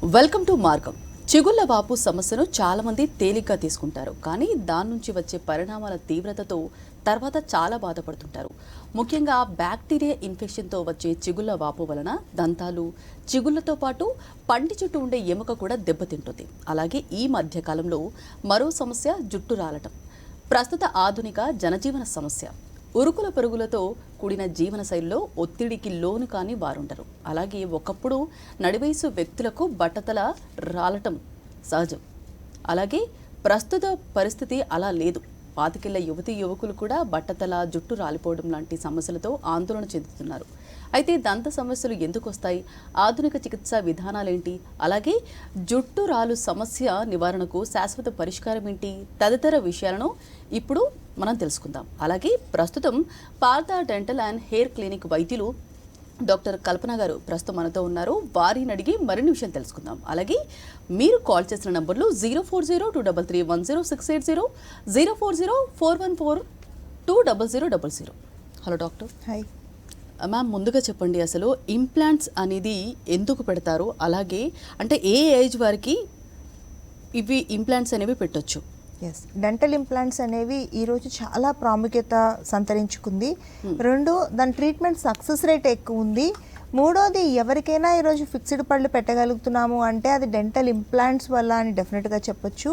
Welcome to మార్గం. చిగుళ్ల వాపు సమస్యను చాలామంది తేలిగ్గా తీసుకుంటారు, కానీ దాని నుంచి వచ్చే పరిణామాల తీవ్రతతో తర్వాత చాలా బాధపడుతుంటారు. ముఖ్యంగా బ్యాక్టీరియా ఇన్ఫెక్షన్తో వచ్చే చిగుళ్ల వాపు వలన దంతాలు, చిగుళ్లతో పాటు పంటి చుట్టూ ఉండే ఎముక కూడా దెబ్బతింటుంది. అలాగే ఈ మధ్య కాలంలో మరో సమస్య జుట్టు రాలటం. ప్రస్తుత ఆధునిక జనజీవన సమస్య. ఉరుకుల పరుగులతో కూడిన జీవనశైలిలో ఒత్తిడికి లోను కాని వారుండరు. అలాగే ఒకప్పుడు నడివయసు వ్యక్తులకు బట్టతల రాలటం సహజం. అలాగే ప్రస్తుత పరిస్థితి అలా లేదు. పాతికేళ్ల యువతీ యువకులు కూడా బట్టతల, జుట్టు రాలిపోవడం లాంటి సమస్యలతో ఆందోళన చెందుతున్నారు. అయితే దంత సమస్యలు ఎందుకు వస్తాయి? ఆధునిక చికిత్సా విధానాలేంటి? అలాగే జుట్టు రాలు సమస్య నివారణకు శాశ్వత పరిష్కారం ఏంటి? తదితర విషయాలను ఇప్పుడు మనం తెలుసుకుందాం. అలాగే ప్రస్తుతం Partha dental and hair clinic వైద్యులు డాక్టర్ కల్పన గారు ప్రస్తుతం మనతో ఉన్నారు. వారిని అడిగి మరిన్ని విషయం తెలుసుకుందాం. అలాగే మీరు కాల్ చేసిన నంబర్లు 04023310680, 04041420000. Hello doctor. హాయ్ మ్యామ్, ముందుగా చెప్పండి, అసలు ఇంప్లాంట్స్ అనేది ఎందుకు పెడతారు? అలాగే అంటే ఏ ఏజ్ వారికి ఇవి ఇంప్లాంట్స్ అనేవి పెట్టొచ్చు? ఎస్, డెంటల్ ఇంప్లాంట్స్ అనేవి ఈరోజు చాలా ప్రాముఖ్యత సంతరించుకుంది. రెండు, దాని ట్రీట్మెంట్ సక్సెస్ రేట్ ఎక్కువ ఉంది. మూడోది, ఎవరికైనా ఈరోజు ఫిక్స్డ్ పళ్ళు పెట్టగలుగుతున్నాము అంటే అది డెంటల్ ఇంప్లాంట్స్ వల్ల అని డెఫినెట్గా చెప్పొచ్చు.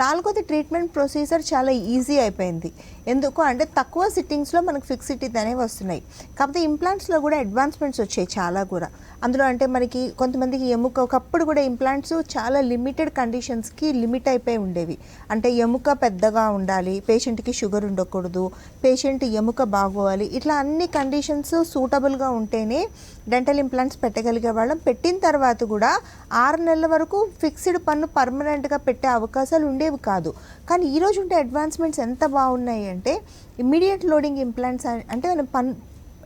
నాలుగోది, ట్రీట్మెంట్ ప్రొసీజర్ చాలా ఈజీ అయిపోయింది. ఎందుకు అంటే తక్కువ సిట్టింగ్స్లో మనకు ఫిక్స్డ్ టీత్ అనేవి వస్తున్నాయి. కాకపోతే ఇంప్లాంట్స్లో కూడా అడ్వాన్స్మెంట్స్ వచ్చాయి చాలా కూడా. అందులో అంటే మనకి కొంతమందికి ఎముక, ఒకప్పుడు కూడా ఇంప్లాంట్స్ చాలా లిమిటెడ్ కండిషన్స్కి లిమిట్ అయిపోయి ఉండేవి. అంటే ఎముక పెద్దగా ఉండాలి, పేషెంట్కి షుగర్ ఉండకూడదు, పేషెంట్ ఎముక బాగోవాలి, ఇట్లా అన్ని కండిషన్స్ సూటబుల్గా ఉంటేనే డెంటల్ ఇంప్లాంట్స్ పెట్టగలిగే వాళ్ళం. పెట్టిన తర్వాత కూడా 6 నెలల వరకు ఫిక్స్డ్ పన్ను పర్మనెంట్గా పెట్టే అవకాశాలు ఉండేవి కాదు. కానీ ఈరోజు ఉండే అడ్వాన్స్మెంట్స్ ఎంత బాగున్నాయి అంటే ఇమ్మీడియట్ లోడింగ్ ఇంప్లాంట్స్, అంటే మనం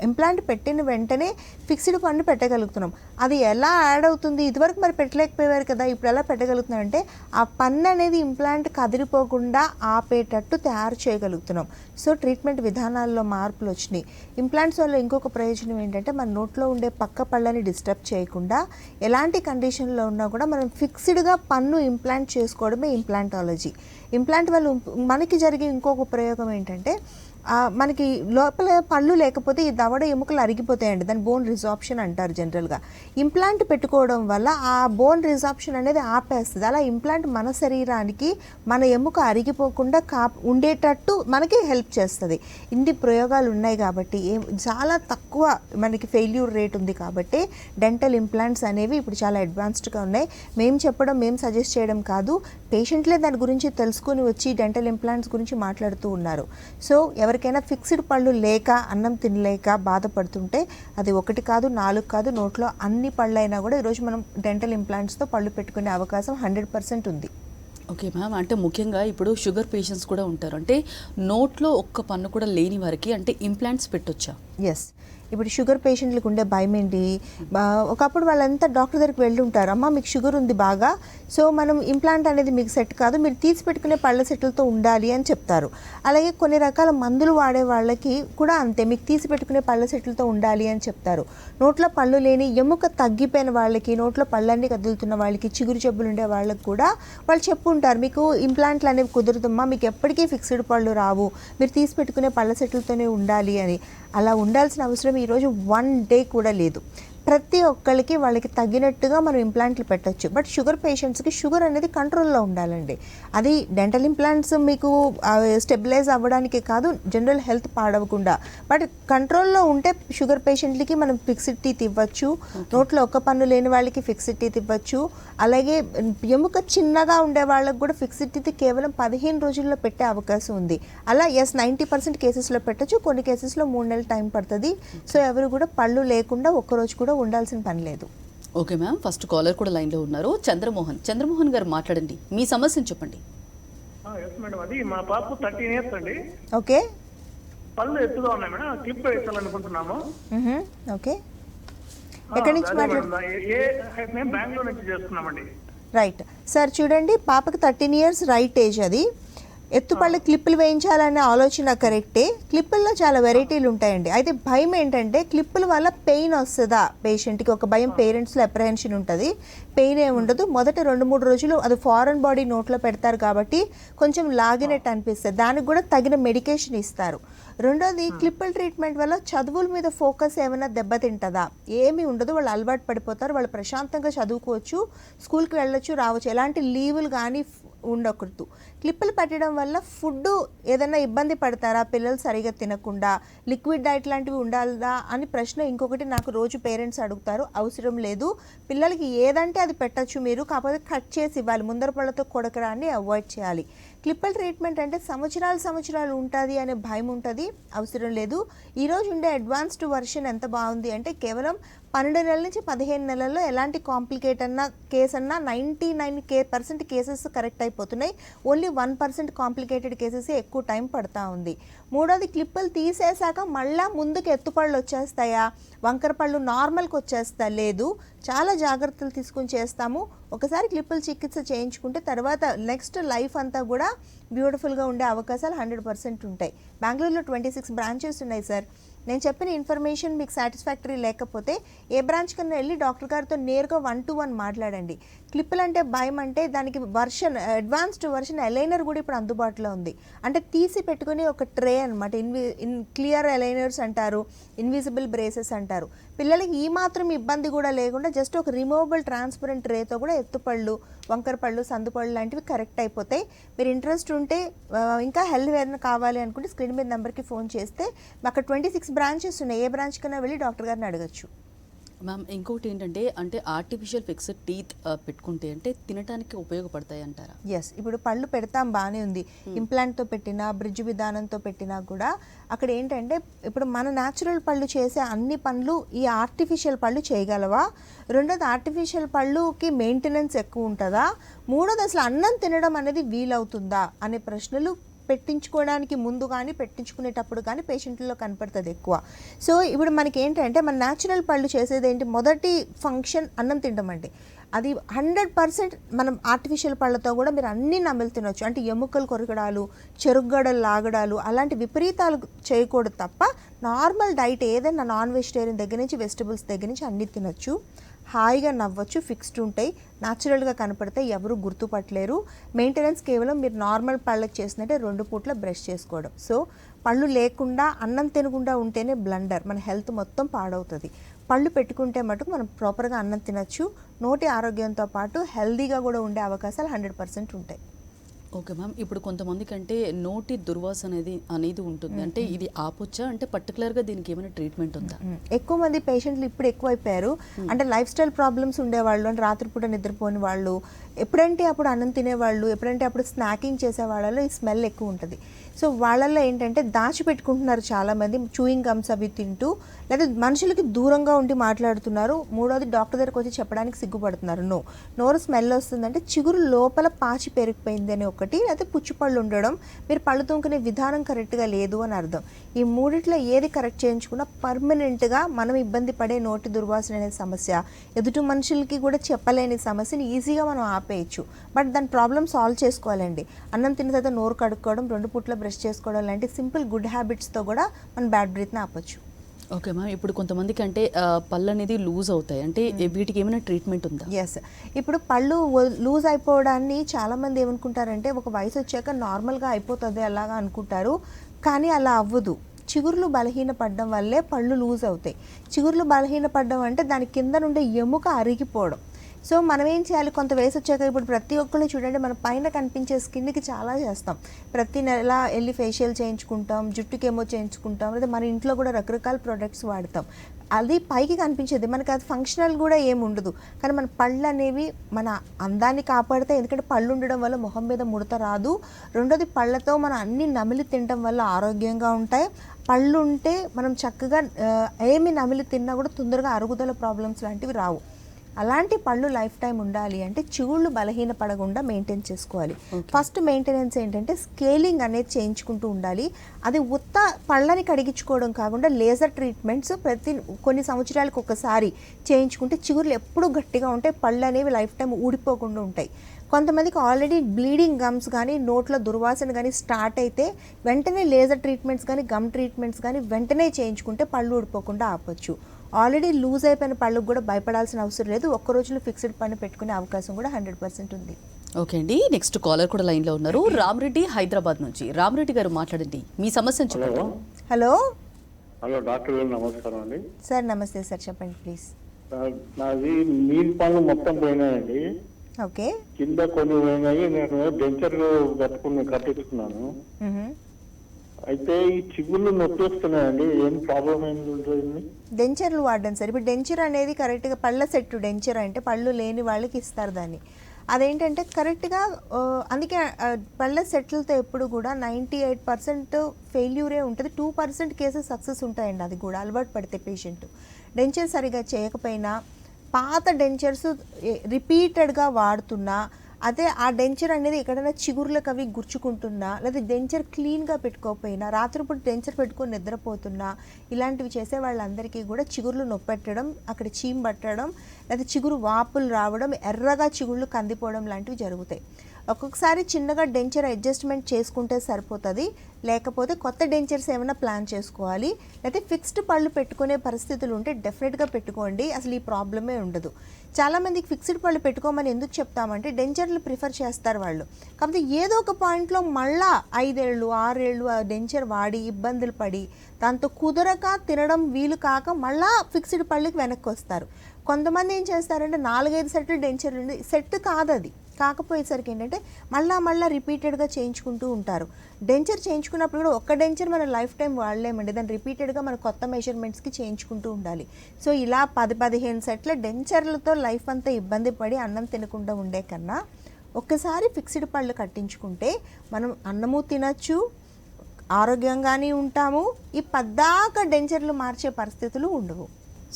ఇంప్లాంట్ పెట్టిన వెంటనే ఫిక్స్డ్ పన్ను పెట్టగలుగుతున్నాం. అది ఎలా యాడ్ అవుతుంది? ఇదివరకు మరి పెట్టలేకపోయారు కదా, ఇప్పుడు ఎలా పెట్టగలుగుతున్నాం అంటే ఆ పన్ను అనేది ఇంప్లాంట్ కదిలిపోకుండా ఆపేటట్టు తయారు చేయగలుగుతున్నాం. సో ట్రీట్మెంట్ విధానాల్లో మార్పులు వచ్చినాయి. ఇంప్లాంట్స్ వల్ల ఇంకొక ప్రయోజనం ఏంటంటే మన నోట్లో ఉండే పక్క పళ్ళని డిస్టర్బ్ చేయకుండా ఎలాంటి కండిషన్లో ఉన్నా కూడా మనం ఫిక్స్డ్గా పన్ను ఇంప్లాంట్ చేసుకోవడమే ఇంప్లాంటాలజీ. ఇంప్లాంట్ వల్ల మనకి జరిగే ఇంకొక ప్రయోగం ఏంటంటే మనకి లోపల పళ్ళు లేకపోతే ఈ దవడ ఎముకలు అరిగిపోతాయండి. దాన్ని బోన్ రిజార్ప్షన్ అంటారు జనరల్గా. ఇంప్లాంట్ పెట్టుకోవడం వల్ల ఆ బోన్ రిజార్ప్షన్ అనేది ఆపేస్తుంది. అలా ఇంప్లాంట్ మన శరీరానికి మన ఎముక అరిగిపోకుండా ఉండేటట్టు మనకి హెల్ప్ చేస్తుంది. ఇన్ని ప్రయోగాలు ఉన్నాయి కాబట్టి చాలా తక్కువ మనకి ఫెయిల్యూర్ రేట్ ఉంది కాబట్టి డెంటల్ ఇంప్లాంట్స్ అనేవి ఇప్పుడు చాలా అడ్వాన్స్డ్గా ఉన్నాయి. మేము చెప్పడం, మేము సజెస్ట్ చేయడం కాదు, పేషెంట్లే దాని గురించి తెలుసుకొని వచ్చి డెంటల్ ఇంప్లాంట్స్ గురించి మాట్లాడుతూ ఉన్నారు. సో ఎవరికైనా ఫిక్స్డ్ పళ్ళు లేక, అన్నం తినలేక బాధపడుతుంటే అది 1 కాదు, 4 కాదు, నోట్లో అన్ని పళ్ళు అయినా కూడా ఈరోజు మనం డెంటల్ ఇంప్లాంట్స్తో పళ్ళు పెట్టుకునే అవకాశం 100% ఉంది. ఓకే మ్యామ్, అంటే ముఖ్యంగా ఇప్పుడు షుగర్ పేషెంట్స్ కూడా ఉంటారు. అంటే నోట్లో ఒక్క పన్ను కూడా లేని వారికి అంటే ఇంప్లాంట్స్ పెట్టొచ్చా? ఎస్, ఇప్పుడు షుగర్ పేషెంట్లకు ఉండే భయం ఏంటి? ఒకప్పుడు వాళ్ళంతా డాక్టర్ దగ్గరికి వెళ్ళి ఉంటారు, అమ్మ మీకు షుగర్ ఉంది బాగా, సో మనం ఇంప్లాంట్ అనేది మీకు సెట్ కాదు, మీరు తీసి పెట్టుకునే పళ్ళ సెట్లతో ఉండాలి అని చెప్తారు. అలాగే కొన్ని రకాల మందులు వాడే వాళ్ళకి కూడా అంతే, మీకు తీసి పెట్టుకునే పళ్ళ సెట్లతో ఉండాలి అని చెప్తారు. నోట్లో పళ్ళు లేని, ఎముక తగ్గిపోయిన వాళ్ళకి, నోట్లో పళ్ళన్నీ కదులుతున్న వాళ్ళకి, చిగురు జబ్బులు ఉండే వాళ్ళకి కూడా వాళ్ళు చెప్పుంటారు, మీకు ఇంప్లాంట్లు అనేవి కుదురుదమ్మా, మీకు ఎప్పటికీ ఫిక్స్డ్ పళ్ళు రావు, మీరు తీసి పెట్టుకునే పళ్ళ సెట్లతోనే ఉండాలి అని. అలా ఉండాల్సిన అవసరం ఈరోజు 1 డే కూడా లేదు. ప్రతి ఒక్కరికి వాళ్ళకి తగినట్టుగా మనం ఇంప్లాంట్లు పెట్టచ్చు. బట్ షుగర్ పేషెంట్స్కి షుగర్ అనేది కంట్రోల్లో ఉండాలండి. అది డెంటల్ ఇంప్లాంట్స్ మీకు స్టెబిలైజ్ అవ్వడానికి కాదు, జనరల్ హెల్త్ పాడవకుండా. బట్ కంట్రోల్లో ఉంటే షుగర్ పేషెంట్లకి మనం ఫిక్స్డ్ టీత్ ఇవ్వచ్చు, నోట్లో ఒక్క పన్ను లేని వాళ్ళకి ఫిక్స్డ్ టీత్ ఇవ్వచ్చు. అలాగే ఎముక చిన్నగా ఉండే వాళ్ళకి కూడా ఫిక్స్డ్ టీత్ కేవలం 15 రోజుల్లో పెట్టే అవకాశం ఉంది. అలా 90% కేసెస్లో పెట్టచ్చు, కొన్ని కేసెస్లో 3 నెలలు టైం పడుతుంది. సో ఎవరు కూడా పళ్ళు లేకుండా ఒక్కరోజు కూడా ఉండాల్సిన పని లేదు. ఓకే మ్యామ్, ఫస్ట్ కాలర్ కూడా లైన్లో ఉన్నారు. చంద్రమోహన్ గారు మాట్లాడండి, మీ సమస్యను చెప్పండి. ఎస్ మేడం, అది మా పాప 13 ఇయర్స్ అండి. ఓకే, పళ్ళు ఎత్తుగా ఉన్నాయి మేడం, క్లిప్ వేయాలనుకుంటున్నాము. ఓకే, ఎక్కడి నుంచి మేము బెంగళూరు నుంచి చేస్తున్నామండి. రైట్ సార్, చూడండి పాపకి 13 ఇయర్స్ రైట్ ఏజ్. అది ఎత్తుపళ్ళు క్లిప్పులు వేయించాలనే ఆలోచన కరెక్టే. క్లిప్పుల్లో చాలా వెరైటీలు ఉంటాయండి. అయితే భయం ఏంటంటే క్లిప్పుల వల్ల పెయిన్ వస్తుందా పేషెంట్కి, ఒక భయం పేరెంట్స్లో అప్రహెన్షన్ ఉంటుంది. పెయిన్ ఏమి ఉండదు. మొదట 2-3 రోజులు అది ఫారెన్ బాడీ నోట్లో పెడతారు కాబట్టి కొంచెం లాగినట్టు అనిపిస్తుంది. దానికి కూడా తగిన మెడికేషన్ ఇస్తారు. రెండోది క్లిప్పుల ట్రీట్మెంట్ వల్ల చదువుల మీద ఫోకస్ ఏమైనా దెబ్బతింటుందా? ఏమీ ఉండదు. వాళ్ళు అలవాటు పడిపోతారు. వాళ్ళు ప్రశాంతంగా చదువుకోవచ్చు, స్కూల్కి వెళ్ళొచ్చు, రావచ్చు. ఎలాంటి లీవులు కానీ ఉండకూడదు. క్లిప్పులు పెట్టడం వల్ల ఫుడ్ ఏదైనా ఇబ్బంది పడతారా పిల్లలు సరిగా తినకుండా? లిక్విడ్ డైట్ లాంటివి ఉండాలా అని ప్రశ్న ఇంకొకటి నాకు రోజు పేరెంట్స్ అడుగుతారు. అవసరం లేదు, పిల్లలకి ఏదంటే అది పెట్టచ్చు మీరు, కాకపోతే కట్ చేసి ఇవ్వాలి. ముందర పళ్ళతో కొడకడాన్ని అవాయిడ్ చేయాలి. క్లిప్పుల ట్రీట్మెంట్ అంటే సంవత్సరాలు ఉంటుంది అనే భయం ఉంటుంది. అవసరం లేదు. ఈరోజు ఉండే అడ్వాన్స్డ్ వర్షన్ ఎంత బాగుంది అంటే కేవలం 12 నెలల నుంచి 15 నెలల్లో ఎలాంటి కాంప్లికేట్ కేసు అన్నా 99% కేసెస్ కరెక్ట్ అయిపోతున్నాయి. ఓన్లీ 1% కాంప్లికేటెడ్ కేసెస్ ఎక్కువ టైం పడతా ఉంది. మూడోది క్లిప్పులు తీసేశాక మళ్ళా ముందుకు ఎత్తుపళ్ళు వచ్చేస్తాయా, వంకర పళ్ళు నార్మల్కి వచ్చేస్తా? లేదు, చాలా జాగ్రత్తలు తీసుకుని చేస్తాము. ఒకసారి క్లిప్పులు చికిత్స చేయించుకుంటే తర్వాత నెక్స్ట్ లైఫ్ అంతా కూడా బ్యూటిఫుల్గా ఉండే అవకాశాలు 100% ఉంటాయి. బెంగళూరులో 26 బ్రాంచెస్ ఉన్నాయి సార్. నేను చెప్పిన ఇన్ఫర్మేషన్ మీకు సాటిస్ఫాక్టరీ లేకపోతే ఏ బ్రాంచ్ కన్నా వెళ్ళి డాక్టర్ గారితో నేరుగా 1-to-1 మాట్లాడండి. క్లిప్పులు అంటే భయం అంటే దానికి అడ్వాన్స్డ్ వర్షన్ అలైనర్ కూడా ఇప్పుడు అందుబాటులో ఉంది. అంటే తీసి పెట్టుకుని ఒక ట్రే అనమాట. క్లియర్ అలైనర్స్ అంటారు, ఇన్విజిబుల్ బ్రేసెస్ అంటారు. పిల్లలకి ఈ మాత్రం ఇబ్బంది కూడా లేకుండా జస్ట్ ఒక రిమూవబుల్ ట్రాన్స్పరెంట్ ట్రేతో కూడా ఎత్తుపళ్ళు, వంకర పళ్ళు, సందుపళ్ళు లాంటివి కరెక్ట్ అయిపోతాయి. మీరు ఇంట్రెస్ట్ ఉంటే ఇంకా హెల్త్ ఏదైనా కావాలి అనుకుంటే స్క్రీన్ మీద నెంబర్కి ఫోన్ చేస్తే అక్కడ 26 బ్రాంచెస్ ఉన్నాయి. ఏ బ్రాంచ్ కన్నా వెళ్ళి డాక్టర్ గారిని అడగచ్చు. మ్యామ్ ఇంకొకటి ఏంటంటే అంటే ఆర్టిఫిషియల్ ఫిక్స్డ్ టీత్ పెట్టుకుంటే అంటే తినడానికి ఉపయోగపడతాయి అంటారా? ఎస్, ఇప్పుడు పళ్ళు పెడతాం బాగానే ఉంది. ఇంప్లాంట్తో పెట్టినా బ్రిడ్జ్ విధానంతో పెట్టినా కూడా అక్కడ ఏంటంటే ఇప్పుడు మన న్యాచురల్ పళ్ళు చేసే అన్ని పనులు ఈ ఆర్టిఫిషియల్ పళ్ళు చేయగలవా? రెండోది ఆర్టిఫిషియల్ పళ్ళుకి మెయింటెనెన్స్ ఎక్కువ ఉంటుందా? మూడోది అసలు అన్నం తినడం అనేది వీలవుతుందా అనే ప్రశ్నలు పెట్టించుకోవడానికి ముందు కానీ పెట్టించుకునేటప్పుడు కానీ పేషెంట్లో కనపడుతుంది ఎక్కువ. సో ఇప్పుడు మనకి ఏంటంటే మన న్యాచురల్ పళ్ళు చేసేది ఏంటి, మొదటి ఫంక్షన్ అన్నం తినడం అండి. అది 100% మనం ఆర్టిఫిషియల్ పళ్ళతో కూడా మీరు అన్ని నమిలి తినొచ్చు. అంటే ఎముకలు కొరకడాలు, చెరుగ్గడలు లాగడాలు అలాంటి విపరీతాలు చేయకూడదు తప్ప నార్మల్ డైట్ ఏదైనా నాన్ వెజిటేరియన్ దగ్గర నుంచి వెజిటబుల్స్ దగ్గర నుంచి అన్ని తినొచ్చు. హాయిగా నవ్వచ్చు, ఫిక్స్డ్ ఉంటాయి, న్యాచురల్గా కనపడతాయి, ఎవరు గుర్తుపట్టలేరు. మెయింటెనెన్స్ కేవలం మీరు నార్మల్ పళ్ళకి చేసినట్టే 2 పూట్ల బ్రష్ చేసుకోవడం. సో పళ్ళు లేకుండా అన్నం తినకుండా ఉంటేనే బ్లండర్, మన హెల్త్ మొత్తం పాడవుతుంది. పళ్ళు పెట్టుకుంటే మటుకు మనం ప్రాపర్గా అన్నం తినచ్చు. నోటి ఆరోగ్యంతో పాటు హెల్తీగా కూడా ఉండే అవకాశాలు 100% ఉంటాయి. ఓకే మ్యామ్, ఇప్పుడు కొంతమందికి అంటే నోటి దుర్వాసన అనేది ఉంటుంది. అంటే ఇది ఆపొచ్చా? అంటే పర్టికులర్గా దీనికి ఏమైనా ట్రీట్మెంట్ ఉందా? ఎక్కువ మంది పేషెంట్లు ఇప్పుడు ఎక్కువైపోయారు. అంటే లైఫ్ స్టైల్ ప్రాబ్లమ్స్ ఉండేవాళ్ళు, అంటే రాత్రిపూట నిద్రపోని వాళ్ళు, ఎప్పుడంటే అప్పుడు అన్నం తినేవాళ్ళు, ఎప్పుడంటే అప్పుడు స్నాకింగ్ చేసే వాళ్ళలో ఈ స్మెల్ ఎక్కువ ఉంటుంది. సో వాళ్ళల్లో ఏంటంటే దాచిపెట్టుకుంటున్నారు చాలామంది, చూయింగ్ గమ్స్ అవి తింటూ, లేదా మనుషులకి దూరంగా ఉండి మాట్లాడుతున్నారు. మూడోది డాక్టర్ దగ్గరకు వచ్చి చెప్పడానికి సిగ్గుపడుతున్నారు. నోరు స్మెల్ వస్తుందంటే చిగురు లోపల పాచి పెరిగిపోయింది అని ఒకటి, అయితే పుచ్చిపళ్ళు ఉండడం, మీరు పళ్ళు తోముకునే విధానం కరెక్ట్గా లేదు అని అర్థం. ఈ మూడిట్లో ఏది కరెక్ట్ చేయించుకున్నా పర్మనెంట్గా మనం ఇబ్బంది పడే నోటి దుర్వాసన అనే సమస్య, ఎదుటి మనుషులకి కూడా చెప్పలేని సమస్యని ఈజీగా మనం ఆపేయచ్చు. బట్ దాని ప్రాబ్లమ్ సాల్వ్ చేసుకోవాలండి. అన్నం తిన్న తర్వాత నోరు కడుక్కోవడం, 2 పూట్ల బ్రష్ చేసుకోవడం లాంటి సింపుల్ గుడ్ హ్యాబిట్స్తో కూడా మనం బ్యాడ్ బ్రీత్ని ఆపచ్చు. ఓకే మ్యామ్, ఇప్పుడు కొంతమందికి అంటే పళ్ళు అనేది లూజ్ అవుతాయి, అంటే వీటికి ఏమైనా ట్రీట్మెంట్ ఉందా? ఎస్, ఇప్పుడు పళ్ళు లూజ్ అయిపోవడాన్ని చాలామంది ఏమనుకుంటారంటే ఒక వయసు వచ్చాక నార్మల్గా అయిపోతుంది అలాగా అనుకుంటారు, కానీ అలా అవ్వదు. చిగుర్లు బలహీనపడడం వల్లే పళ్ళు లూజ్ అవుతాయి. చిగుర్లు బలహీనపడడం అంటే దాని కింద నుండే ఎముక అరిగిపోవడం. సో మనం ఏం చేయాలి, కొంత వయసు వచ్చాక ఇప్పుడు ప్రతి ఒక్కళ్ళు చూడండి, మన పైన కనిపించే స్కిన్కి చాలా చేస్తాం. ప్రతి నెల వెళ్ళి ఫేషియల్ చేయించుకుంటాం, జుట్టుకేమో చేయించుకుంటాం, లేదా మన ఇంట్లో కూడా రకరకాల ప్రోడక్ట్స్ వాడతాం. అది పైకి కనిపించేది, మనకి అది ఫంక్షనల్ కూడా ఏమి ఉండదు. కానీ మన పళ్ళు అనేవి మన అందాన్ని కాపాడుతాయి, ఎందుకంటే పళ్ళు ఉండడం వల్ల మొహం మీద ముడత రాదు. రెండోది పళ్ళతో మనం అన్ని నమిలి తినడం వల్ల ఆరోగ్యంగా ఉంటాయి. పళ్ళు ఉంటే మనం చక్కగా ఏమి నమిలి తిన్నా కూడా తొందరగా అరుగుదల ప్రాబ్లమ్స్ లాంటివి రావు. అలాంటి పళ్ళు లైఫ్ టైం ఉండాలి అంటే చిగుళ్ళు బలహీనపడకుండా మెయింటైన్ చేసుకోవాలి. ఫస్ట్ మెయింటెనెన్స్ ఏంటంటే స్కేలింగ్ అనేది చేయించుకుంటూ ఉండాలి. అది ఉత్త పళ్ళని కడిగించుకోవడం కాకుండా లేజర్ ట్రీట్మెంట్స్ కొన్ని సంవత్సరాలకు ఒకసారి చేయించుకుంటే చిగుర్లు ఎప్పుడూ గట్టిగా ఉంటాయి, పళ్ళు అనేవి లైఫ్ టైం ఊడిపోకుండా ఉంటాయి. కొంతమందికి ఆల్రెడీ బ్లీడింగ్ గమ్స్ కానీ నోట్లో దుర్వాసన కానీ స్టార్ట్ అయితే వెంటనే లేజర్ ట్రీట్మెంట్స్ కానీ గమ్ ట్రీట్మెంట్స్ కానీ వెంటనే చేయించుకుంటే పళ్ళు ఊడిపోకుండా ఆపొచ్చు. ఆల్రెడీ లూజ్ అయిపోయిన పళ్ళకు కూడా భయపడాల్సిన అవసరం లేదు. ఒక్క రోజులో ఫిక్స్డ్ పన్ను పెట్టుకునే అవకాశం కూడా 100% ఉంది. ఓకే అండి, నెక్స్ట్ కాలర్ కూడా లైన్లో ఉన్నారు. రామరెడ్డి హైదరాబాద్ నుంచి. రామరెడ్డి గారు మాట్లాడండి, మీ సమస్యను చెప్పండి. హలో హలో డాక్టర్ గారు నమస్కారం అండి. సార్ నమస్తే సార్, చెప్పండి ప్లీజ్. నాది నీళ్ళ పనులు మొత్తం పోయినాయండి. ఓకే, కింద కొన్ని పోయినాయి. నేను డెంచర్ కట్టించుకున్నాను. అయితే ఈ చిగుళ్ళు నొప్పి వస్తున్నాయండి. ఏం ప్రాబ్లం ఏంటి? డెంచర్లు వాడండి సార్. ఇప్పుడు డెంచర్ అనేది కరెక్ట్గా పళ్ళ సెట్ డెంచర్ అంటే పళ్ళు లేని వాళ్ళకి ఇస్తారు దాన్ని. అదేంటంటే కరెక్ట్గా అందుకే పళ్ళ సెట్లతో ఎప్పుడు కూడా 98% ఫెయిల్యూరే ఉంటుంది, 2% కేసెస్ సక్సెస్ ఉంటాయండి. అది కూడా అలవాటు పడితే పేషెంట్ డెంచర్ సరిగా చేయకపోయినా పాత డెంచర్స్ రిపీటెడ్గా వాడుతున్నా, అదే ఆ డెంచర్ అనేది ఎక్కడైనా చిగుర్లకు అవి గుర్చుకుంటున్నా, లేదా డెంచర్ క్లీన్గా పెట్టుకోకపోయినా, రాత్రిపూట డెంచర్ పెట్టుకొని నిద్రపోతున్నా, ఇలాంటివి చేసే వాళ్ళందరికీ కూడా చిగుర్లు నొప్పెట్టడం, అక్కడ చీమ్ పట్టడం, లేదా చిగురు వాపులు రావడం, ఎర్రగా చిగుళ్ళు కందిపోవడం లాంటివి జరుగుతాయి. ఒక్కొక్కసారి చిన్నగా డెంచర్ అడ్జస్ట్మెంట్ చేసుకుంటే సరిపోతుంది, లేకపోతే కొత్త డెంచర్స్ ఏమైనా ప్లాన్ చేసుకోవాలి. లేకపోతే ఫిక్స్డ్ పళ్ళు పెట్టుకునే పరిస్థితులు ఉంటే డెఫినెట్గా పెట్టుకోండి, అసలు ఈ ప్రాబ్లమే ఉండదు. చాలామందికి ఫిక్స్డ్ పళ్ళు పెట్టుకోమని ఎందుకు చెప్తామంటే డెంచర్లు ప్రిఫర్ చేస్తారు వాళ్ళు. కాకపోతే ఏదో ఒక పాయింట్లో మళ్ళా 5 ఏళ్ళు 6 ఏళ్ళు ఆ డెంచర్ వాడి ఇబ్బందులు పడి దాంతో కుదరక తినడం వీలు కాక మళ్ళా ఫిక్స్డ్ పళ్ళకి వెనక్కి వస్తారు. కొంతమంది ఏం చేస్తారంటే 4-5 సెట్లు డెంచర్ సెట్ కాదు అది, కాకపోయేసరికి ఏంటంటే మళ్ళా రిపీటెడ్గా చేయించుకుంటూ ఉంటారు. డెంచర్ చేయించుకున్నప్పుడు కూడా ఒక్క డెంచర్ మనం లైఫ్ టైం వాడలేమండి, దాన్ని రిపీటెడ్గా మనం కొత్త మెజర్మెంట్స్కి చేయించుకుంటూ ఉండాలి. సో ఇలా 10-15 సెట్ల డెంచర్లతో లైఫ్ అంతా ఇబ్బంది పడి అన్నం తినకుండా ఉండే కన్నా ఒక్కసారి ఫిక్స్డ్ పళ్ళు కట్టించుకుంటే మనం అన్నము తినచ్చు, ఆరోగ్యంగానే ఉంటాము, ఈ పద్దాక డెంచర్లు మార్చే పరిస్థితులు ఉండవు.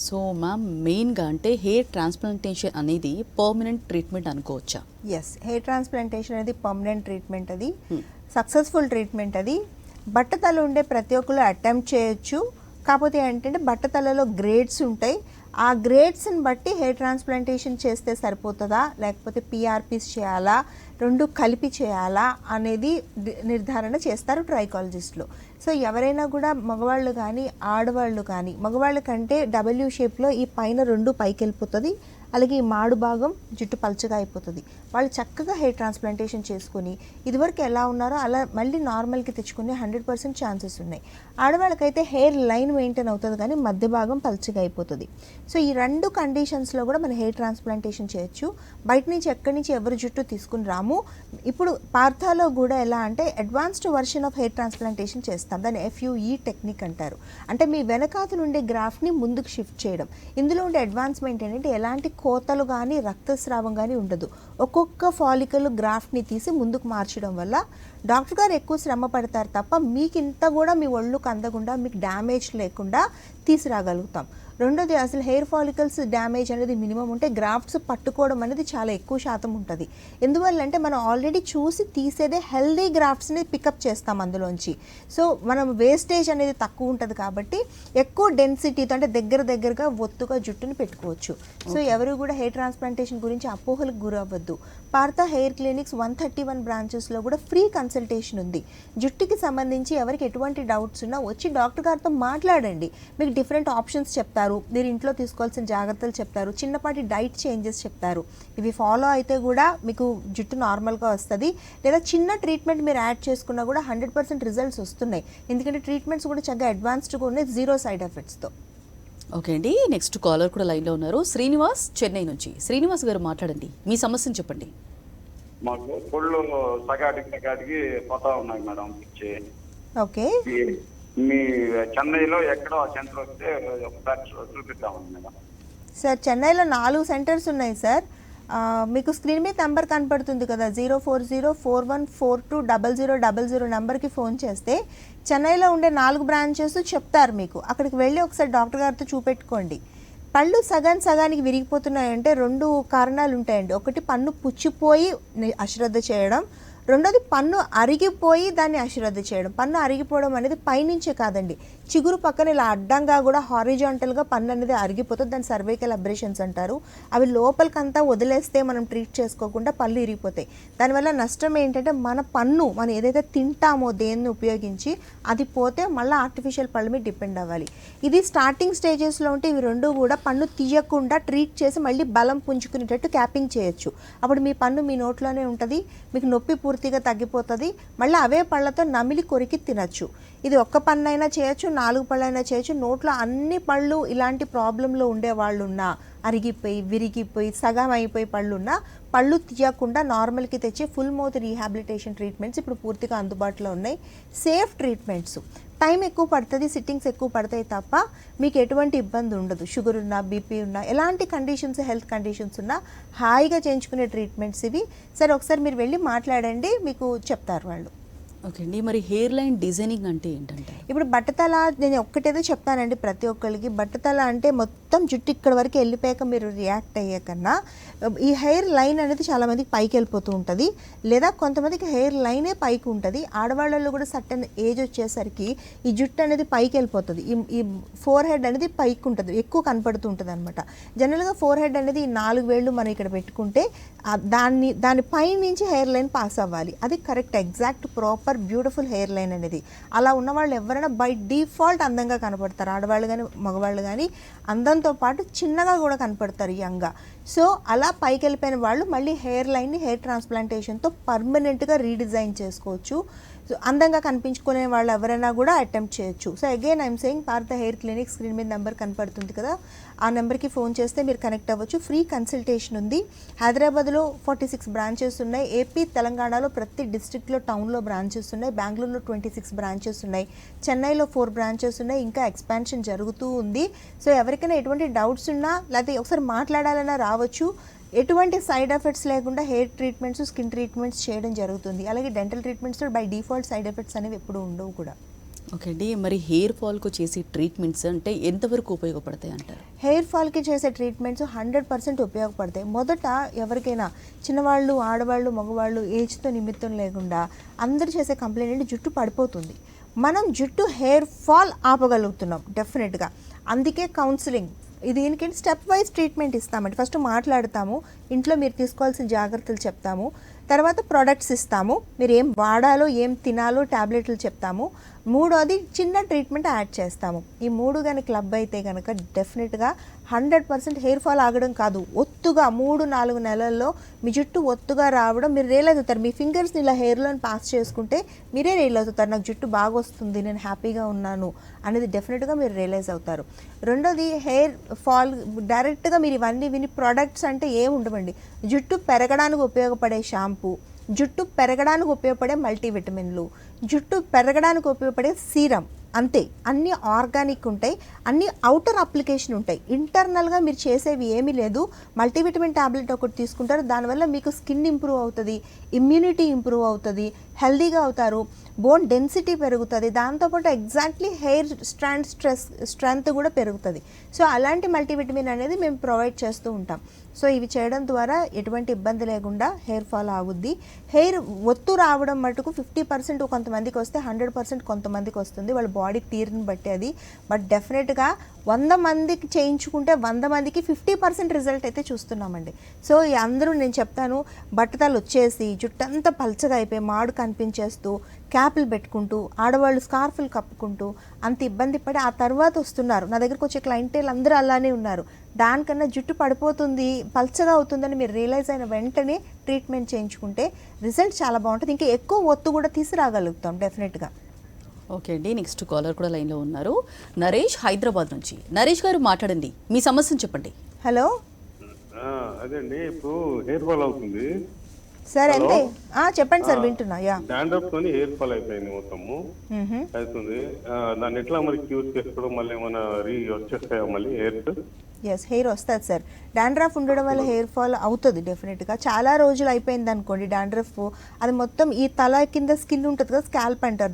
సో మ్యామ్, మెయిన్గా అంటే హెయిర్ ట్రాన్స్ప్లాంటేషన్ అనేది పర్మనెంట్ ట్రీట్మెంట్ అనుకోవచ్చా? ఎస్, హెయిర్ ట్రాన్స్ప్లాంటేషన్ అనేది పర్మనెంట్ ట్రీట్మెంట్, అది సక్సెస్ఫుల్ ట్రీట్మెంట్. అది బట్టతల ఉండే ప్రతి ఒక్కరు అటెంప్ట్ చేయొచ్చు. కాకపోతే ఏంటంటే బట్టతలలో గ్రేడ్స్ ఉంటాయి, ఆ గ్రేడ్స్ని బట్టి హెయిర్ ట్రాన్స్ప్లాంటేషన్ చేస్తే సరిపోతుందా లేకపోతే పిఆర్పీస్ చేయాలా, రెండు కలిపి చేయాలా అనేది నిర్ధారణ చేస్తారు ట్రైకాలజిస్టులు. సో ఎవరైనా కూడా మగవాళ్ళు కానీ ఆడవాళ్ళు కానీ, మగవాళ్ళ కంటే డబ్ల్యూ షేప్లో ఈ పైన 2 పైకి వెళ్ళిపోతుంది, అలాగే ఈ మాడు భాగం జుట్టు పల్చగా అయిపోతుంది. వాళ్ళు చక్కగా హెయిర్ ట్రాన్స్ప్లాంటేషన్ చేసుకుని ఇదివరకు ఎలా ఉన్నారో అలా మళ్ళీ నార్మల్కి తెచ్చుకునే 100% ఛాన్సెస్ ఉన్నాయి. ఆడవాళ్ళకైతే హెయిర్ లైన్ మెయింటైన్ అవుతుంది కానీ మధ్య భాగం పల్చగా అయిపోతుంది. సో ఈ 2 కండిషన్స్లో కూడా మనం హెయిర్ ట్రాన్స్ప్లాంటేషన్ చేయొచ్చు. బయట నుంచి ఎక్కడి నుంచి ఎవరి జుట్టు తీసుకుని రాము. ఇప్పుడు పార్థాలో కూడా ఎలా అంటే advanced version of hair transplantation చేస్తాం, దాన్ని FUE టెక్నిక్ అంటారు. అంటే మీ వెనకాతలు ఉండే గ్రాఫ్ని ముందుకు షిఫ్ట్ చేయడం. ఇందులో ఉండే అడ్వాన్స్మెంట్ ఏంటంటే ఎలాంటి కోతలు కానీ రక్తస్రావం కానీ ఉండదు. ఒక్కొక్క ఫాలికల్ గ్రాఫ్ట్ని తీసి ముందుకు మార్చడం వల్ల డాక్టర్ గారు ఎక్కువ శ్రమ పడతారు తప్ప మీకు ఇంత కూడా మీ ఒళ్ళు కందకుండా మీకు డ్యామేజ్ లేకుండా తీసుకురాగలుగుతాం. రెండోది, అసలు హెయిర్ ఫాలికల్స్ డ్యామేజ్ అనేది మినిమం ఉంటే గ్రాఫ్ట్స్ పట్టుకోవడం అనేది చాలా ఎక్కువ శాతం ఉంటుంది. ఎందువల్ల అంటే మనం ఆల్రెడీ చూసి తీసేదే హెల్దీ గ్రాఫ్ట్స్ని పికప్ చేస్తాం అందులోంచి. సో మనం వేస్టేజ్ అనేది తక్కువ ఉంటుంది కాబట్టి ఎక్కువ డెన్సిటీతో అంటే దగ్గరగా ఒత్తుగా జుట్టుని పెట్టుకోవచ్చు. సో ఎవరు కూడా హెయిర్ ట్రాన్స్ప్లాంటేషన్ గురించి అపోహలకు గురవ్వద్దు. పార్థ హెయిర్ క్లినిక్స్ 131 బ్రాంచెస్లో కూడా ఫ్రీ కన్సల్టేషన్ ఉంది. జుట్టుకి సంబంధించి ఎవరికి ఎటువంటి డౌట్స్ ఉన్నా వచ్చి డాక్టర్ గారితో మాట్లాడండి. మీకు డిఫరెంట్ ఆప్షన్స్ చెప్తారు, మీరు ఇంట్లో తీసుకోవాల్సిన జాగ్రత్తలు చెప్తారు, చిన్నపాటి డైట్ చేంజెస్ చెప్తారు. ఇవి ఫాలో అయితే కూడా మీకు జుట్టు నార్మల్గా వస్తుంది. లేదా చిన్న ట్రీట్మెంట్ మీరు యాడ్ చేసుకున్నా కూడా 100% రిజల్ట్స్ వస్తున్నాయి. ఎందుకంటే ట్రీట్మెంట్స్ కూడా చక్కగా అడ్వాన్స్డ్గా ఉన్నాయి, 0 సైడ్ ఎఫెక్ట్స్తో. ఓకే అండి, నెక్స్ట్ కాలర్ కూడా లైన్లో ఉన్నారు. శ్రీనివాస్, చెన్నై నుంచి. శ్రీనివాస్ గారు మాట్లాడండి, మీ సమస్యను చెప్పండి. మాకు పళ్ళు సగాటికి పోతా ఉన్నాయి మేడం. ఓకే, మీ చెన్నైలో ఎక్కడో సెంటర్ వస్తే ఒకసారి చూపిద్దామని మేడం. సార్ చెన్నైలో 4 సెంటర్స్ ఉన్నాయి సార్. మీకు స్క్రీన్ మీద నెంబర్ కనపడుతుంది కదా, 04041420000 నెంబర్కి ఫోన్ చేస్తే చెన్నైలో ఉండే 4 బ్రాంచెస్ చెప్తారు మీకు. అక్కడికి వెళ్ళి ఒకసారి డాక్టర్ గారితో చూపెట్టుకోండి. పళ్ళు సగానికి విరిగిపోతున్నాయంటే 2 కారణాలు ఉంటాయండి. ఒకటి పన్ను పుచ్చిపోయి అశ్రద్ధ చేయడం, రెండోది పన్ను అరిగిపోయి దాన్ని అశ్రద్ధ చేయడం. పన్ను అరిగిపోవడం అనేది పైనుంచే కాదండి, చిగురు పక్కన ఇలా అడ్డంగా కూడా హారిజాంటల్గా పన్ను అనేది అరిగిపోతుంది. దాన్ని సర్వైకల్ అబ్రేషన్స్ అంటారు. అవి లోపలికంతా వదిలేస్తే మనం ట్రీట్ చేసుకోకుండా పళ్ళు ఇరిగిపోతాయి. దానివల్ల నష్టం ఏంటంటే మన పన్ను మనం ఏదైతే తింటామో దేన్ని ఉపయోగించి అది పోతే మళ్ళీ ఆర్టిఫిషియల్ పళ్ళు మీద డిపెండ్ అవ్వాలి. ఇది స్టార్టింగ్ స్టేజెస్లో ఉంటే ఇవి రెండు కూడా పన్ను తీయకుండా ట్రీట్ చేసి మళ్ళీ బలం పుంజుకునేటట్టు క్యాపింగ్ చేయొచ్చు. అప్పుడు మీ పన్ను మీ నోట్లోనే ఉంటుంది, మీకు నొప్పి పూర్తిగా తగ్గిపోతుంది. మళ్ళీ అవే పళ్ళతో నమిలి కొరికి తినచ్చు. ఇది ఒక్క పన్ను అయినా చేయొచ్చు, 4 పళ్ళు అయినా చేయొచ్చు. నోట్లో అన్ని పళ్ళు ఇలాంటి ప్రాబ్లంలో ఉండే వాళ్ళు ఉన్నా, అరిగిపోయి విరిగిపోయి సగం అయిపోయి పళ్ళున్నా పళ్ళు తీయకుండా నార్మల్కి తెచ్చి ఫుల్ మౌత్ రీహాబిలిటేషన్ ట్రీట్మెంట్స్ ఇప్పుడు పూర్తిగా అందుబాటులో ఉన్నాయి. Safe treatments. టైం ఎక్కువ పడుతుంది, సిట్టింగ్స్ ఎక్కువ పడతాయి తప్ప మీకు ఎటువంటి ఇబ్బంది ఉండదు. షుగర్ ఉన్నా, బీపీ ఉన్నా, ఎలాంటి కండిషన్స్ హెల్త్ కండిషన్స్ ఉన్నా హాయిగా చేయించుకునే ట్రీట్మెంట్స్ ఇవి. సరే ఒకసారి మీరు వెళ్ళి మాట్లాడండి, మీకు చెప్తారు వాళ్ళు. ఓకే అండి, మరి హెయిర్ లైన్ డిజైనింగ్ అంటే ఏంటంటే? ఇప్పుడు బట్టతల నేను ఒక్కటేదో చెప్తానండి ప్రతి ఒక్కరికి. బట్టతల అంటే మొత్తం జుట్టు ఇక్కడ వరకు వెళ్ళిపోయాక మీరు రియాక్ట్ అయ్యే కన్నా ఈ హెయిర్ లైన్ అనేది చాలామందికి పైకి వెళ్ళిపోతూ ఉంటుంది, లేదా కొంతమందికి హెయిర్ లైనే పైకి ఉంటుంది. ఆడవాళ్ళలో కూడా సర్టన్ ఏజ్ వచ్చేసరికి ఈ జుట్టు అనేది పైకి వెళ్ళిపోతుంది. ఈ ఫోర్ హెడ్ అనేది పైకి ఉంటుంది, ఎక్కువ కనపడుతూ ఉంటుంది అనమాట. జనరల్గా ఫోర్ హెడ్ అనేది ఈ 4 వేళ్ళు మనం ఇక్కడ పెట్టుకుంటే దాని పై నుంచి హెయిర్ లైన్ పాస్ అవ్వాలి. అది correct, exact, proper, beautiful hair line అనేది. అలా ఉన్న వాళ్ళు ఎవరైనా బై డిఫాల్ట్ అందంగా కనపడతారు. ఆడవాళ్ళు కానీ మగవాళ్ళు కానీ అందంతో పాటు చిన్నగా కూడా కనపడతారు, యంగ్గా. సో అలా పైకి వెళ్ళిపోయిన వాళ్ళు మళ్ళీ హెయిర్ లైన్ని హెయిర్ ట్రాన్స్ప్లాంటేషన్తో పర్మనెంట్గా రీడిజైన్ చేసుకోవచ్చు. సో అందంగా కనిపించుకునే వాళ్ళు ఎవరైనా కూడా అటెంప్ట్ చేయొచ్చు. So again I'm saying Partha hair clinic screen మీద నెంబర్ కనపడుతుంది కదా, ఆ నెంబర్కి ఫోన్ చేస్తే మీరు కనెక్ట్ అవ్వచ్చు. ఫ్రీ కన్సల్టేషన్ ఉంది. హైదరాబాద్లో 46 బ్రాంచెస్ ఉన్నాయి. ఏపీ తెలంగాణలో ప్రతి డిస్ట్రిక్ట్లో టౌన్లో బ్రాంచెస్ ఉన్నాయి. బెంగళూరులో 26 బ్రాంచెస్ ఉన్నాయి. చెన్నైలో 4 బ్రాంచెస్ ఉన్నాయి. ఇంకా ఎక్స్పాన్షన్ జరుగుతూ ఉంది. సో ఎవరికైనా ఎటువంటి డౌట్స్ ఉన్నా లేకపోతే ఒకసారి మాట్లాడాలన్నా రావచ్చు. ఎటువంటి సైడ్ ఎఫెక్ట్స్ లేకుండా హెయిర్ ట్రీట్మెంట్స్, స్కిన్ ట్రీట్మెంట్స్ చేయడం జరుగుతుంది. అలాగే డెంటల్ ట్రీట్మెంట్స్లో బై డిఫాల్ట్ సైడ్ ఎఫెక్ట్స్ అనేవి ఎప్పుడు ఉండవు కూడా. ఓకే అండి, మరి హెయిర్ ఫాల్కు చేసే ట్రీట్మెంట్స్ అంటే ఎంతవరకు ఉపయోగపడతాయి అంటారు? హెయిర్ ఫాల్కి చేసే ట్రీట్మెంట్స్ 100% ఉపయోగపడతాయి. మొదట ఎవరికైనా చిన్నవాళ్ళు, ఆడవాళ్ళు, మగవాళ్ళు ఏజ్తో నిమిత్తం లేకుండా అందరూ చేసే కంప్లైంట్ అంటే జుట్టు పడిపోతుంది. మనం జుట్టు హెయిర్ ఫాల్ ఆపగలుగుతున్నాం డెఫినెట్గా. అందుకే కౌన్సిలింగ్, దీనికి స్టెప్ వైజ్ ట్రీట్మెంట్ ఇస్తామండి. ఫస్ట్ మాట్లాడతాము, ఇంట్లో మీరు తీసుకోవాల్సిన జాగ్రత్తలు చెప్తాము, తర్వాత ప్రోడక్ట్స్ ఇస్తాము, మీరు ఏం వాడాలో ఏం తినాలో ట్యాబ్లెట్లు చెప్తాము, మూడోది చిన్న ట్రీట్మెంట్ యాడ్ చేస్తాము. ఈ 3 కానీ క్లబ్ అయితే కనుక డెఫినెట్గా 100% హెయిర్ ఫాల్ ఆగడం కాదు, ఒత్తుగా 3-4 నెలల్లో మీ జుట్టు ఒత్తుగా రావడం మీరు రియలైజ్ అవుతారు. మీ ఫింగర్స్ని ఇలా హెయిర్లో పాస్ చేసుకుంటే మీరే రియలైజ్ అవుతారు, నాకు జుట్టు బాగా వస్తుంది, నేను హ్యాపీగా ఉన్నాను అనేది డెఫినెట్గా మీరు రియలైజ్ అవుతారు. రెండోది హెయిర్ ఫాల్ డైరెక్ట్గా మీరు ఇవన్నీ విని ప్రోడక్ట్స్ అంటే ఏమి ఉండవండి. జుట్టు పెరగడానికి ఉపయోగపడే షాంపూ, జుట్టు పెరగడానికి ఉపయోగపడే మల్టీవిటమిన్లు, జుట్టు పెరగడానికి ఉపయోగపడే సీరం, అంతే. అన్నీ ఆర్గానిక్ ఉంటాయి, అన్నీ అవుటర్ అప్లికేషన్ ఉంటాయి. ఇంటర్నల్గా మీరు చేసేవి ఏమీ లేదు. మల్టీవిటమిన్ ట్యాబ్లెట్ ఒకటి తీసుకుంటారు, దానివల్ల మీకు స్కిన్ ఇంప్రూవ్ అవుతుంది, ఇమ్యూనిటీ ఇంప్రూవ్ అవుతుంది, హెల్దీగా అవుతారు, బోన్ డెన్సిటీ పెరుగుతుంది, దాంతోపాటు ఎగ్జాక్ట్లీ హెయిర్ స్ట్రెంత్ కూడా పెరుగుతుంది. సో అలాంటి మల్టీవిటమిన్ అనేది మేము ప్రొవైడ్ చేస్తూ ఉంటాం. సో ఇవి చేయడం ద్వారా ఎటువంటి ఇబ్బంది లేకుండా హెయిర్ ఫాల్ ఆగుద్ది. హెయిర్ ఒత్తు రావడం మటుకు 50% కొంతమందికి వస్తే 100% కొంతమందికి వస్తుంది, వాళ్ళ బాడీ తీరుని బట్టి అది. బట్ డెఫినెట్గా 100 మందికి చేయించుకుంటే 100 మందికి 50% రిజల్ట్ అయితే చూస్తున్నామండి. సో అందరూ నేను చెప్తాను, బట్టతలు వచ్చేసి జుట్టంతా పల్చగా అయిపోయి మాడు కనిపించేస్తూ క్యాప్లు పెట్టుకుంటూ, ఆడవాళ్ళు స్కార్ఫ్లు కప్పుకుంటూ అంత ఇబ్బంది పడి ఆ తర్వాత వస్తున్నారు. నా దగ్గరకు వచ్చే క్లయింటేల్ అందరూ అలానే ఉన్నారు. దానికన్నా జుట్టు పడిపోతుంది, పల్చగా అవుతుందని మీరు రియలైజ్ అయిన వెంటనే ట్రీట్మెంట్ చేయించుకుంటే రిజల్ట్ చాలా బాగుంటుంది. ఇంకా ఎక్కువ ఒత్తు కూడా తీసుకురాగలుగుతాం డెఫినెట్గా. ఓకే అండి, నెక్స్ట్ కాలర్ కూడా లైన్లో ఉన్నారు. నరేష్ హైదరాబాద్ నుంచి. నరేష్ గారు మాట్లాడండి, మీ సమస్యను చెప్పండి. హలో, అదండి ఇప్పుడు హెయిర్ ఫాల్ అవుతుంది సార్. అంతే, చెప్పండి సార్, వింటున్నా. యా, డాండ్రఫ్ తోని హెయిర్ ఫాల్ అయిపోయింది మొత్తము అవుతుంది. దాన్ని ఎట్లా మరి క్యూర్ చేసుకోవడం, మళ్ళీ ఏమైనా వచ్చేస్తాయా మళ్ళీ హెయిర్స్? ఎస్, హెయిర్ వస్తుంది సార్. డాండ్రఫ్ ఉండడం వల్ల హెయిర్ ఫాల్ అవుతుంది డెఫినెట్గా. చాలా రోజులు అయిపోయింది అనుకోండి డాండ్రఫ్, అది మొత్తం ఈ తల కింద స్కిన్ ఉంటుంది కదా, స్కాల్ప్ అంటారు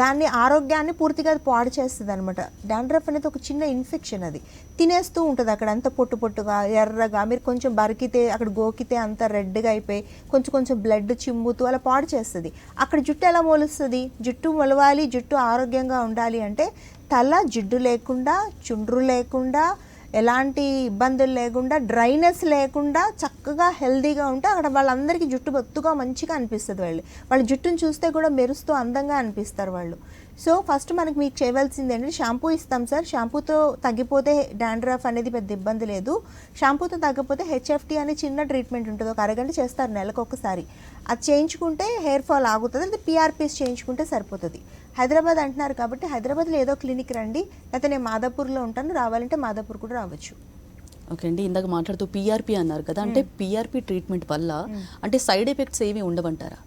దాన్ని ఆరోగ్యాన్ని పూర్తిగా అది పాడు చేస్తుంది అనమాట. డాండ్రఫ్ అనేది ఒక చిన్న ఇన్ఫెక్షన్, అది తినేస్తూ ఉంటుంది అక్కడ అంత పొట్టు పొట్టుగా ఎర్రగా. మీరు కొంచెం బరికితే అక్కడ గోకితే అంత రెడ్గా అయిపోయి కొంచెం కొంచెం బ్లడ్ చిమ్ముతూ అలా పాడు చేస్తుంది. అక్కడ జుట్టు ఎలా మొలుస్తుంది? జుట్టు మొలవాలి, జుట్టు ఆరోగ్యంగా ఉండాలి అంటే తల జిడ్డు లేకుండా, చుండ్రు లేకుండా, ఎలాంటి ఇబ్బందులు లేకుండా, డ్రైనెస్ లేకుండా చక్కగా హెల్దీగా ఉంటే అక్కడ వాళ్ళందరికీ జుట్టు బొత్తుగా మంచిగా అనిపిస్తుంది. వాళ్ళ జుట్టును చూస్తే కూడా మెరుస్తూ అందంగా అనిపిస్తారు వాళ్ళు. సో ఫస్ట్ మీకు చేయవలసింది ఏంటంటే షాంపూ ఇస్తాం సార్. షాంపూతో తగ్గిపోతే డాండ్రఫ్ అనేది పెద్ద ఇబ్బంది లేదు. షాంపూతో తగ్గకపోతే హెచ్ఎఫ్టీ అనే చిన్న ట్రీట్మెంట్ ఉంటుంది, ఒక అరగంట చేస్తారు నెలకు ఒకసారి. అది చేయించుకుంటే హెయిర్ ఫాల్ ఆగుతుంది. అది పిఆర్పీస్ చేయించుకుంటే సరిపోతుంది. హైదరాబాద్ అంటున్నారు కాబట్టి హైదరాబాద్లో ఏదో క్లినిక్ రండి, లేకపోతే నేను మాదాపూర్లో ఉంటాను, రావాలంటే మాదాపూర్ కూడా రావచ్చు. ఓకే అండి, ఇందాక మాట్లాడుతూ పీఆర్పీ అన్నారు కదా, అంటే పీఆర్పీ ట్రీట్మెంట్ వల్ల అంటే సైడ్ ఎఫెక్ట్స్ ఏమి ఉండవంటారా?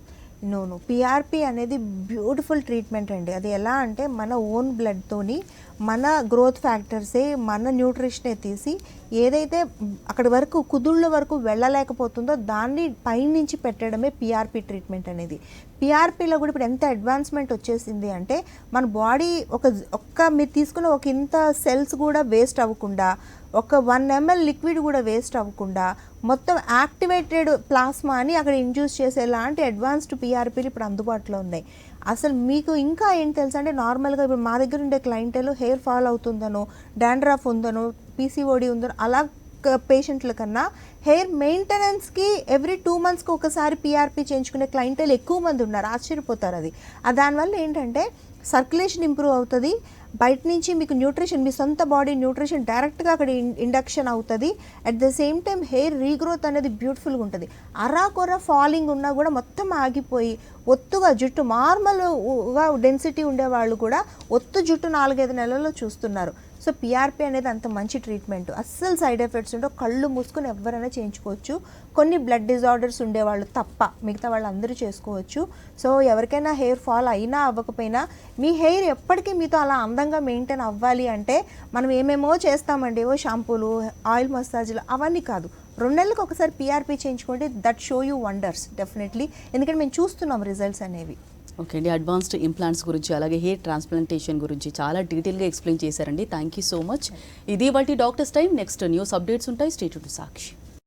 నో, పీఆర్పీ అనేది బ్యూటిఫుల్ ట్రీట్మెంట్ అండి. అది ఎలా అంటే మన ఓన్ బ్లడ్తోని మన గ్రోత్ ఫ్యాక్టర్సే, మన న్యూట్రిషనే తీసి ఏదైతే అక్కడి వరకు కుదుళ్ళ వరకు వెళ్ళలేకపోతుందో దాన్ని పైనుంచి పెట్టడమే పీఆర్పీ ట్రీట్మెంట్ అనేది. పీఆర్పీలో కూడా ఇప్పుడు ఎంత అడ్వాన్స్మెంట్ వచ్చేసింది అంటే మన బాడీ ఒక్క మీరు తీసుకున్న ఒక ఇంత సెల్స్ కూడా వేస్ట్ అవ్వకుండా, ఒక 1 ml లిక్విడ్ కూడా వేస్ట్ అవ్వకుండా మొత్తం యాక్టివేటెడ్ ప్లాస్మా అని అక్కడ ఇండ్యూస్ చేసేలాంటి అడ్వాన్స్డ్ పీఆర్పీలు ఇప్పుడు అందుబాటులో ఉన్నాయి. అసలు మీకు ఇంకా ఏం తెలుసా అంటే నార్మల్గా ఇప్పుడు మా దగ్గర ఉండే క్లయింటేలో హెయిర్ ఫాల్ అవుతుందనో, డాండ్రఫ్ ఉందనో, పీసీఓడి ఉందనో అలా పేషెంట్ల కన్నా హెయిర్ మెయింటెనెన్స్కి ఎవ్రీ 2 monthsకి ఒకసారి పీఆర్పీ చేయించుకునే క్లయింటేలు ఎక్కువ మంది ఉన్నారు. ఆశ్చర్యపోతారు అది. దానివల్ల ఏంటంటే సర్క్యులేషన్ ఇంప్రూవ్ అవుతుంది, బయట నుంచి మీకు న్యూట్రిషన్, మీ సొంత బాడీ న్యూట్రిషన్ డైరెక్ట్గా అక్కడ ఇండక్షన్ అవుతుంది. At the same time hair regrowth అనేది బ్యూటిఫుల్గా ఉంటుంది. అరాకొర ఫాలింగ్ ఉన్నా కూడా మొత్తం ఆగిపోయి ఒత్తుగా జుట్టు నార్మల్గా డెన్సిటీ ఉండేవాళ్ళు కూడా ఒత్తు జుట్టు 4-5 నెలల్లో చూస్తున్నారు. సో పీఆర్పీ అనేది అంత మంచి ట్రీట్మెంట్, అస్సలు సైడ్ ఎఫెక్ట్స్ ఉండవు. కళ్ళు మూసుకొని ఎవరైనా చేయించుకోవచ్చు, కొన్ని బ్లడ్ డిజార్డర్స్ ఉండేవాళ్ళు తప్ప మిగతా వాళ్ళు అందరూ చేసుకోవచ్చు. సో ఎవరికైనా హెయిర్ ఫాల్ అయినా అవ్వకపోయినా మీ హెయిర్ ఎప్పటికీ మీతో అలా అందంగా మెయింటైన్ అవ్వాలి అంటే మనం ఏమేమో చేస్తామండి, ఏవో షాంపూలు, ఆయిల్ మసాజ్లు, అవన్నీ కాదు. 2 నెలలకు ఒకసారి పీఆర్పీ చేయించుకోండి, that show you wonders definitely. ఎందుకంటే మేము చూస్తున్నాం రిజల్ట్స్ అనేవి. ఓకే అండి, అడ్వాన్స్డ్ ఇంప్లాంట్స్ గురించి అలాగే హెయిర్ ట్రాన్స్ప్లాంటేషన్ గురించి చాలా డీటెయిల్గా ఎక్స్ప్లెయిన్ చేశారండి. Thank you so much. ఇది వాటి doctors time. Next news updates ఉంటాయి. Stay tuned to Sakshi.